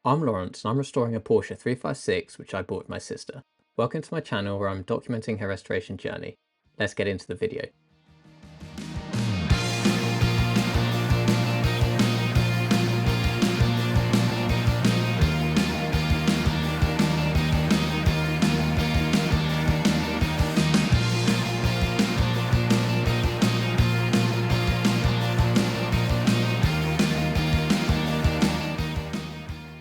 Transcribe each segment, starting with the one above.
I'm Lawrence and I'm restoring a Porsche 356 which I bought with my sister. Welcome to my channel where I'm documenting her restoration journey. Let's get into the video.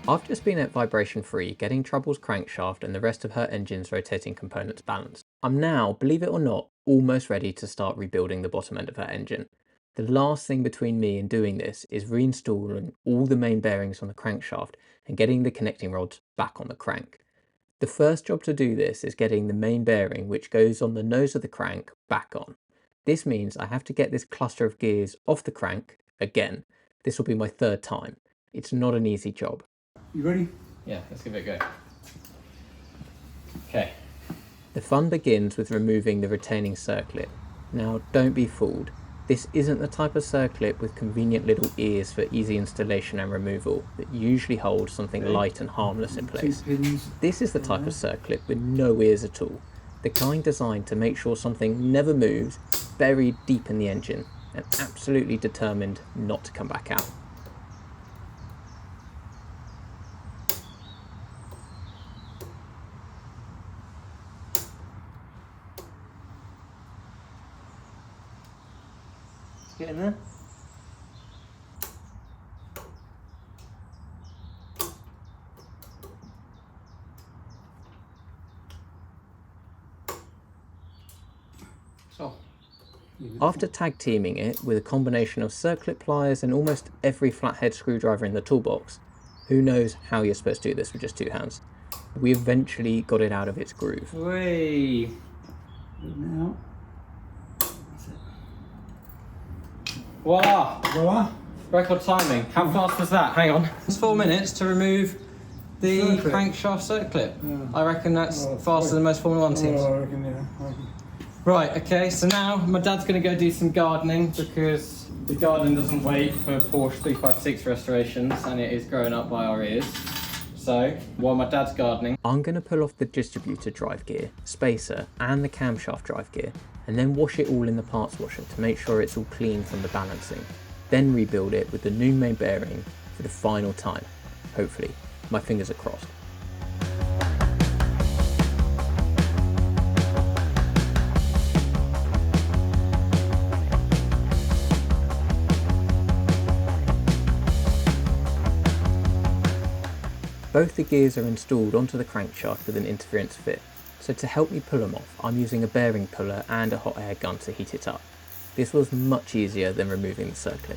I've just been at vibration free, getting Trouble's crankshaft and the rest of her engine's rotating components balanced. I'm now, believe it or not, almost ready to start rebuilding the bottom end of her engine. The last thing between me and doing this is reinstalling all the main bearings on the crankshaft and getting the connecting rods back on the crank. The first job to do this is getting the main bearing, which goes on the nose of the crank, back on. This means I have to get this cluster of gears off the crank again. This will be my third time. It's not an easy job. You ready? Yeah, let's give it a go. Okay. The fun begins with removing the retaining circlip. Now, don't be fooled. This isn't the type of circlip with convenient little ears for easy installation and removal that usually holds something light and harmless in place. This is the type of circlip with no ears at all. The kind designed to make sure something never moves, buried deep in the engine, and absolutely determined not to come back out. Get in there. So, after tag teaming it with a combination of circlip pliers and almost every flathead screwdriver in the toolbox, who knows how you're supposed to do this with just two hands, we eventually got it out of its groove. Way. Now. Voila! Voila. Record timing. How fast was that? Hang on. It's 4 minutes to remove the crankshaft circlip. Yeah. I reckon that's faster than most Formula 1 teams. I reckon, yeah. I reckon. Right, okay, so now my dad's going to go do some gardening because the garden doesn't wait for Porsche 356 restorations and it is growing up by our ears. So, while my dad's gardening, I'm going to pull off the distributor drive gear, spacer and the camshaft drive gear and then wash it all in the parts washer to make sure it's all clean from the balancing. Then rebuild it with the new main bearing for the final time, hopefully. My fingers are crossed. Both the gears are installed onto the crankshaft with an interference fit, so to help me pull them off, I'm using a bearing puller and a hot air gun to heat it up. This was much easier than removing the circlip.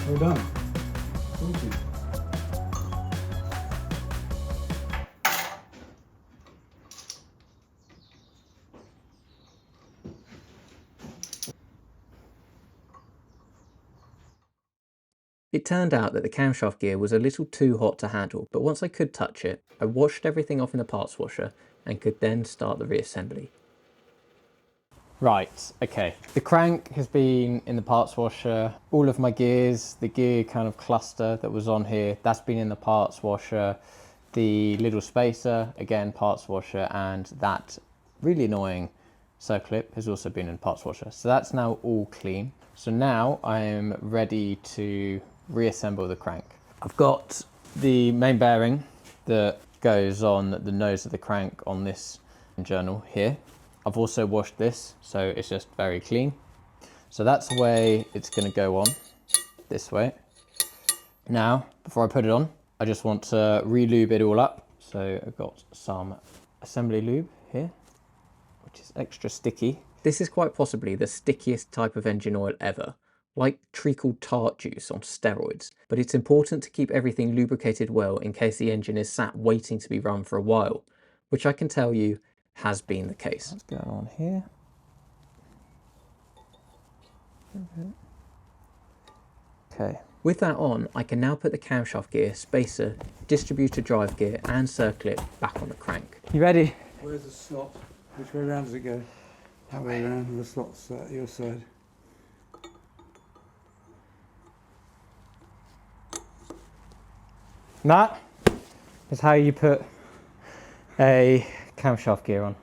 We're done. Thank you. It turned out that the camshaft gear was a little too hot to handle, but once I could touch it, I washed everything off in the parts washer and could then start the reassembly. Right, okay. The crank has been in the parts washer. All of my gears, the gear kind of cluster that was on here, that's been in the parts washer. The little spacer, again, parts washer, and that really annoying circlip has also been in the parts washer. So that's now all clean. So now I am ready to reassemble the crank. I've got the main bearing that goes on the nose of the crank on this journal here. I've also washed this, so it's just very clean. So that's the way it's going to go on, this way. Now, before I put it on, I just want to re-lube it all up. So I've got some assembly lube here, which is extra sticky. This is quite possibly the stickiest type of engine oil ever, like treacle tart juice on steroids. But it's important to keep everything lubricated well in case the engine is sat waiting to be run for a while, which I can tell you has been the case. What's going on here? Okay. With that on, I can now put the camshaft gear, spacer, distributor drive gear and circlip back on the crank. You ready? Where's the slot? Which way around does it go? That way around, the slot's at your side. That is how you put a camshaft gear on.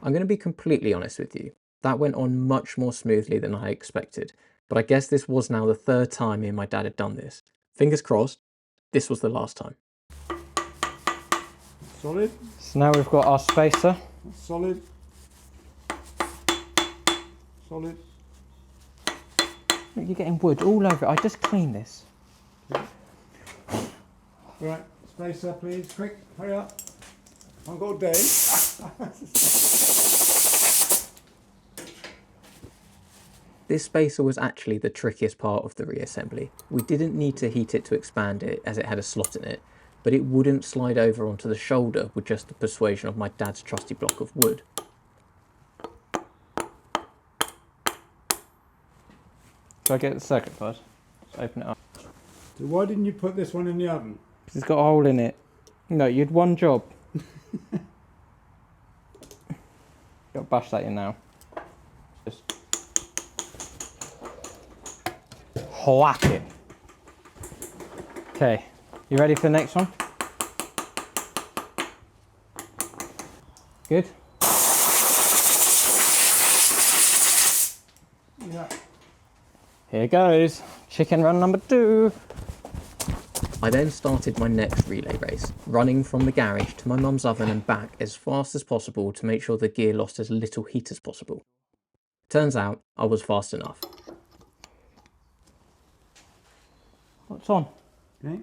I'm going to be completely honest with you. That went on much more smoothly than I expected, but I guess this was now the third time me and my dad had done this. Fingers crossed, this was the last time. Solid. So now we've got our spacer. Solid. Solid. You're getting wood all over it. I just cleaned this. Right, spacer please, quick, hurry up. I've got a day. This spacer was actually the trickiest part of the reassembly. We didn't need to heat it to expand it as it had a slot in it, but it wouldn't slide over onto the shoulder with just the persuasion of my dad's trusty block of wood. Shall I get the circuit first? Just open it up. So why didn't you put this one in the oven? Because it's got a hole in it. No, you had one job. Got to bash that in now. Just whack it. Okay, you ready for the next one? Good? Yeah. Here goes, chicken run number 2. I then started my next relay race, running from the garage to my mum's oven and back as fast as possible to make sure the gear lost as little heat as possible. Turns out I was fast enough. What's on? Okay.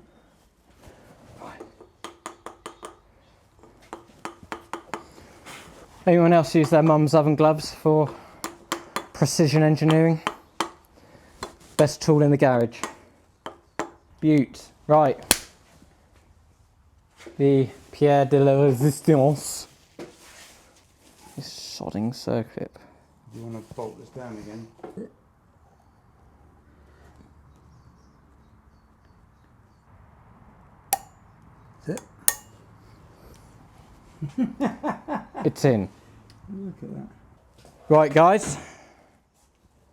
Anyone else use their mum's oven gloves for precision engineering? Best tool in the garage. Beaut. Right. The Pierre de la Resistance. This sodding circlip. Do you want to bolt this down again? That's it. It's in. Look at that. Right guys.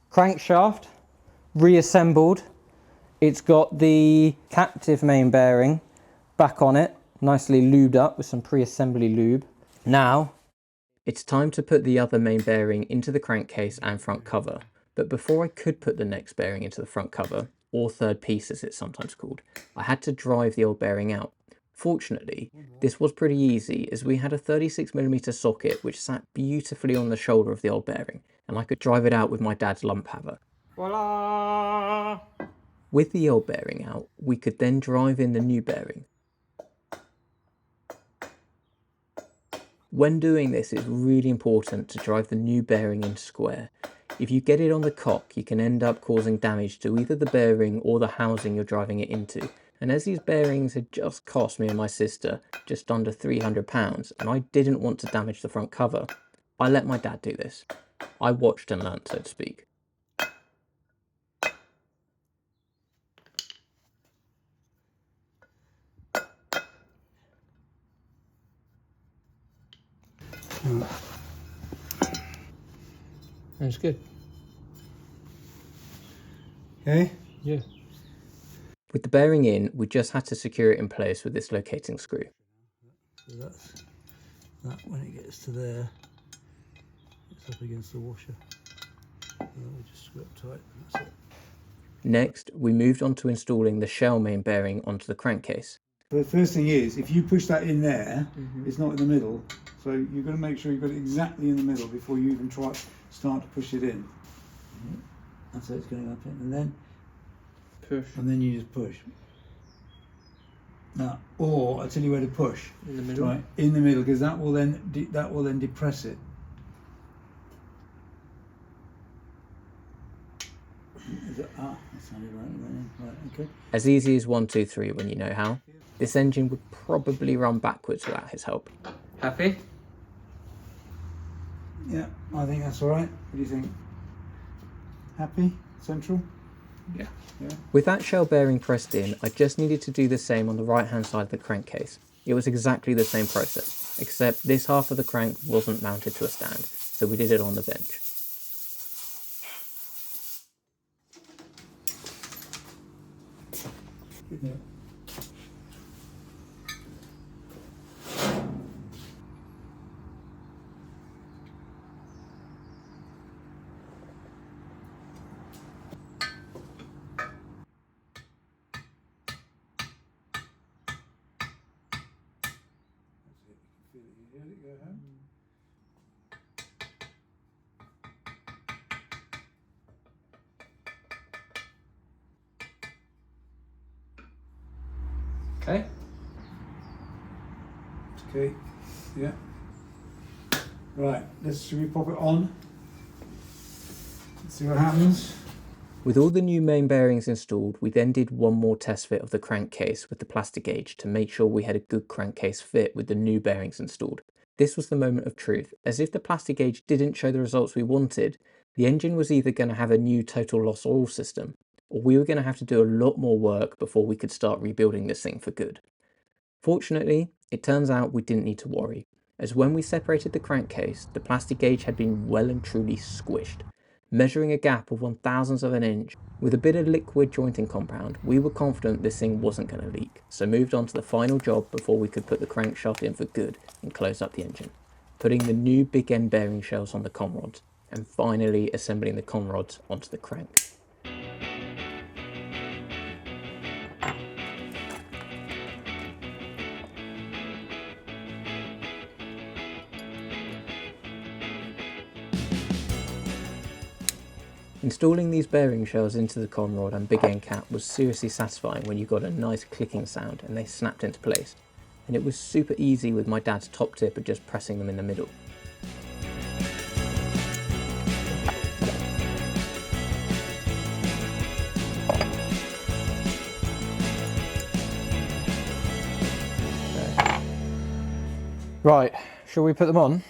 Crankshaft. Reassembled. It's got the captive main bearing back on it, nicely lubed up with some pre-assembly lube. Now, it's time to put the other main bearing into the crankcase and front cover. But before I could put the next bearing into the front cover, or third piece as it's sometimes called, I had to drive the old bearing out. Fortunately, this was pretty easy as we had a 36mm socket which sat beautifully on the shoulder of the old bearing, and I could drive it out with my dad's lump hammer. Voila! With the old bearing out, we could then drive in the new bearing. When doing this, it's really important to drive the new bearing in square. If you get it on the cock, you can end up causing damage to either the bearing or the housing you're driving it into. And as these bearings had just cost me and my sister just under £300, and I didn't want to damage the front cover, I let my dad do this. I watched and learnt, so to speak. That's good. Okay? Yeah. With the bearing in, we just had to secure it in place with this locating screw. So that's that when it gets to there, it's up against the washer. We just screw it tight, and that's it. Next, we moved on to installing the shell main bearing onto the crankcase. So the first thing is, if you push that in there, it's not in the middle. So you've got to make sure you've got it exactly in the middle before you even start to push it in. That's how it's going up in, and then Push. and then you just push. Now, or I'll tell you where to push. In the middle. Right, in the middle, because that will then depress it. That sounded right. Right, okay. As easy as 1, 2, 3 when you know how. This engine would probably run backwards without his help. Happy? Yeah, I think that's all right. What do you think? Happy? Central? Yeah. Yeah. With that shell bearing pressed in, I just needed to do the same on the right hand side of the crankcase. It was exactly the same process, except this half of the crank wasn't mounted to a stand, so we did it on the bench. Yeah. Okay. Okay. Yeah. Right. Should we pop it on? Let's see what happens. With all the new main bearings installed, we then did one more test fit of the crankcase with the Plastigauge to make sure we had a good crankcase fit with the new bearings installed. This was the moment of truth, as if the Plastigauge didn't show the results we wanted, the engine was either going to have a new total loss oil system, or we were going to have to do a lot more work before we could start rebuilding this thing for good. Fortunately, it turns out we didn't need to worry, as when we separated the crankcase, the Plastigauge had been well and truly squished. Measuring a gap of 1/1000th of an inch, with a bit of liquid jointing compound, we were confident this thing wasn't going to leak, so moved on to the final job before we could put the crankshaft in for good and close up the engine, putting the new big end bearing shells on the conrods, and finally assembling the conrods onto the crank. Installing these bearing shells into the conrod and big end cap was seriously satisfying when you got a nice clicking sound and they snapped into place, and it was super easy with my dad's top tip of just pressing them in the middle. Right, shall we put them on?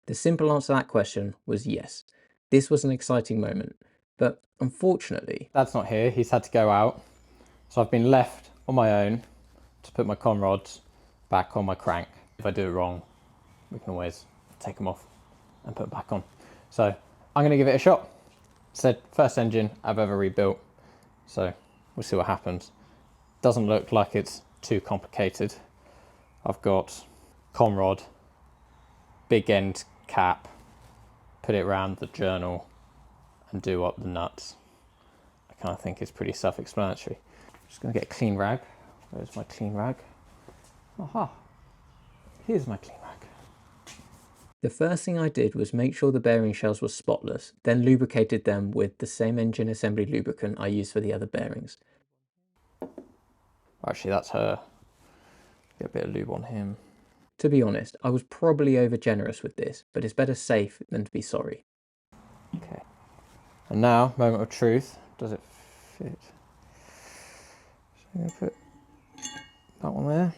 The simple answer to that question was yes. This was an exciting moment, but unfortunately, Dad's not here, he's had to go out. So I've been left on my own to put my conrods back on my crank. If I do it wrong, we can always take them off and put them back on. So I'm going to give it a shot. Said first engine I've ever rebuilt, so we'll see what happens. Doesn't look like it's too complicated. I've got conrod, big end cap, put it around the journal and do up the nuts. I kind of think it's pretty self-explanatory. Just going to get a clean rag. Where's my clean rag? Aha, here's my clean rag. the first thing I did was make sure the bearing shells were spotless, then lubricated them with the same engine assembly lubricant I used for the other bearings. Actually, that's her. Get a bit of lube on him. To be honest, I was probably over generous with this, but it's better safe than to be sorry. Okay. And now, moment of truth. Does it fit? So I'm going to put that one there.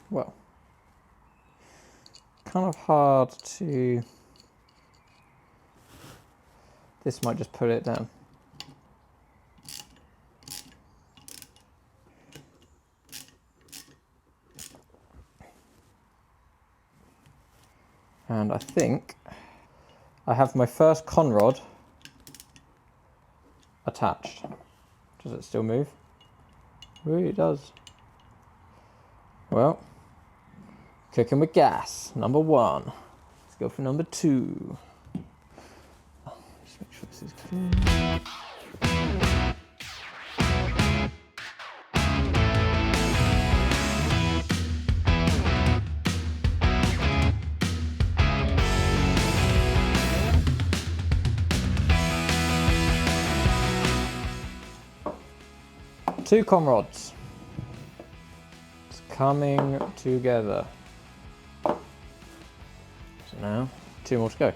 Well, kind of hard to... This might just put it down. And I think I have my first conrod attached. Does it still move? Ooh, it does. Well, cooking with gas, number 1. Let's go for number 2. Just make sure this is clean. Two conrods. It's coming together. So now, 2 more to go.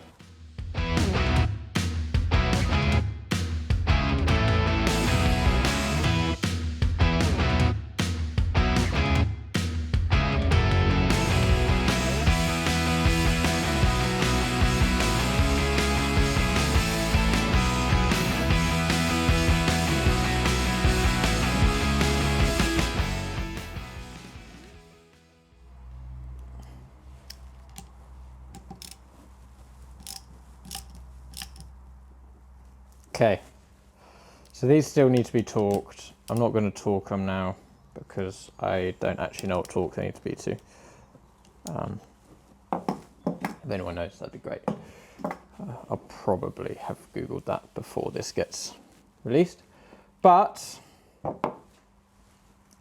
Okay, so these still need to be torqued. I'm not going to torque them now because I don't actually know what torque they need to be to. If anyone knows, that'd be great. I'll probably have Googled that before this gets released. But I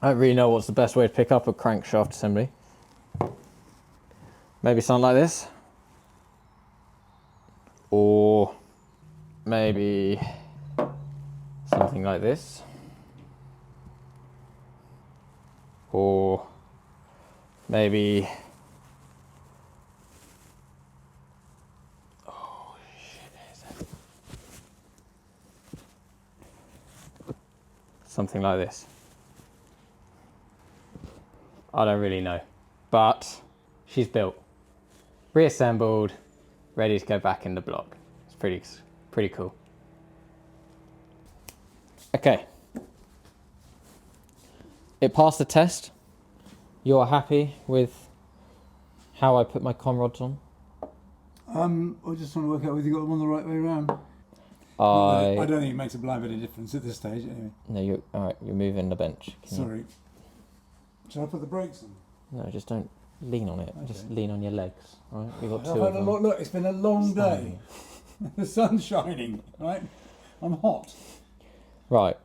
don't really know what's the best way to pick up a crankshaft assembly. Maybe something like this. Or maybe something like this, or maybe, oh shit, something like this. I don't really know, but she's built, reassembled, ready to go back in the block. It's pretty cool. Okay. It passed the test. You're happy with how I put my conrods on? I just want to work out whether you got them on the right way around. I don't think it makes a blind bit of difference at this stage, anyway. No, you're alright, you're moving the bench. Sorry. Shall I put the brakes on? No, just don't lean on it. Okay. Just lean on your legs. Alright, we've got 2 of them. Look, it's been a long day. The sun's shining, right? I'm hot. Right,